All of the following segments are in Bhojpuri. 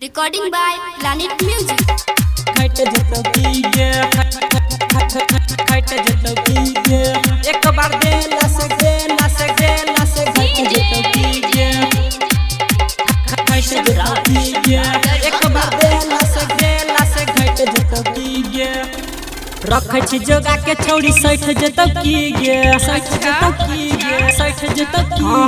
Recording by Planet Music. खट जतो कीगे खट जतो कीगे एक बार दे लस खट जतो कीगे खट जतो कीगे एक बार दे लस खट जतो कीगे रखै छी जोगा के छौड़ी 60 जतो कीगे 60 जतो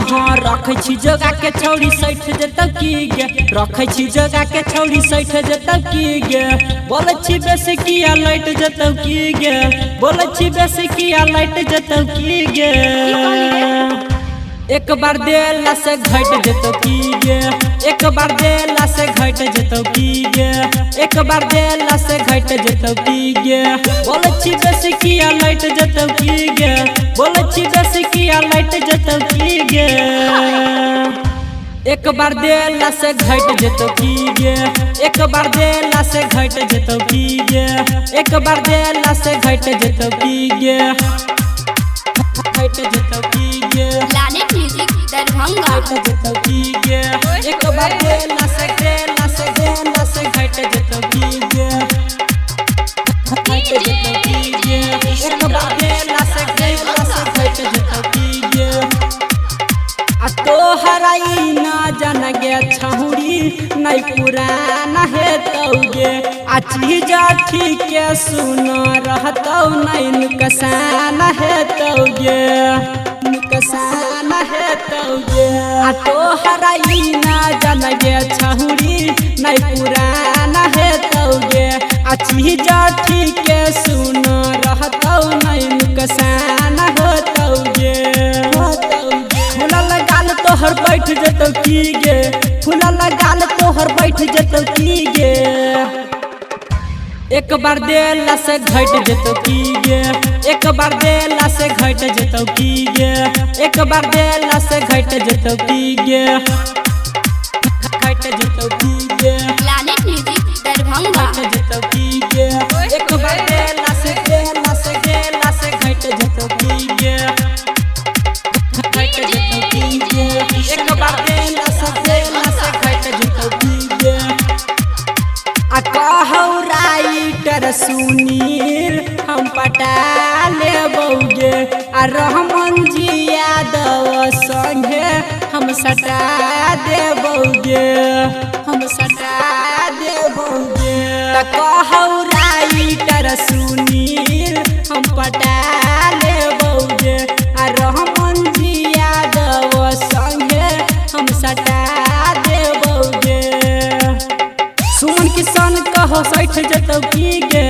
हां रखै छी जोगा के छौड़ी 60 जतो कीगे रखै छी जोगा के छौड़ी 60 जतो कीगे बोलै छी बेसी किया लाइट जतो कीगे बोलै छी बेसी किया लाइट जतो कीगे एक बार देला से घट जतो कीगे एक बार देला से घट जतो कीगे एक बार देला से घट जतो कीगे बोलै छी बेसी किया लाइट जतो कीगे बोलै छी बेसी किया लाइट जतो कीगे एक बार देला से घट जतो कीगे एक बार देला से घट जतो कीगे एक बार देला से घट जतो कीगे घट जतो कीगे Planet Music Darbhanga. घट जतो कीगे एक बार देला से घट जतो कीगे घट जतो कीगे एक बार देला से घट जतो कीगे आ तोहराई ना जान गे छौड़ी नहीं पुराना है तौगे आ चीज ठीक सुन रहतौ नहीं नुकसान है तौगे नुकसान है तौगे आ तोहराई ना जान गे छौड़ी नहीं पुराना है तौगे आ चीज ठीक सुन रहतौ नहीं नुकसान हो तौगे फूला लगाल तोहर बैठ जतो कीगे फूला लगाल तोहर बैठ जतो कीगे एक बार देला से घट जतो कीगे एक बार देला से घट जतो कीगे एक बार देला से घट जतो कीगे घट जतो कीगे Planet Music Darbhanga. घट जतो कीगे एक बार देला से घट जतो कीगे घट जतो कीगे एक बार देला से घट जतो कीगे आ कहौ राइटर सुनील हम पटा लेबौगे आ रहमान जी यादव संगे हम सटा देबौगे त कहौ राइटर सुनील हम पटा लेबौगे आ रहमान जी यादव संगे हम सटा देबौगे सुमन किसान कहो 60 जतो कीगे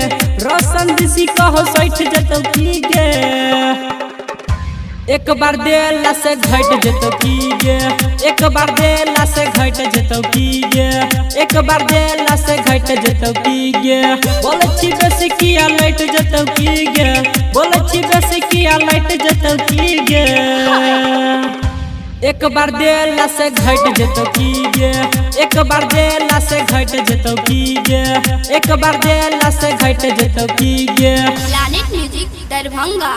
रोशन ऋषि कहो 60 जतो कीगे एक बार देला से घट जतो कीगे एक बार देला से घट जतो कीगे एक बार देला से घट जतो कीगे बोलै छी बेसी किया लाइट जतो कीगे बोलै छी बेसी किया लाइट जतो कीगे एक बार देला से घट जतो कीगे एक बार देला से घट जतो कीगे एक बार देला से घट जतो कीगे Planet Music Darbhanga.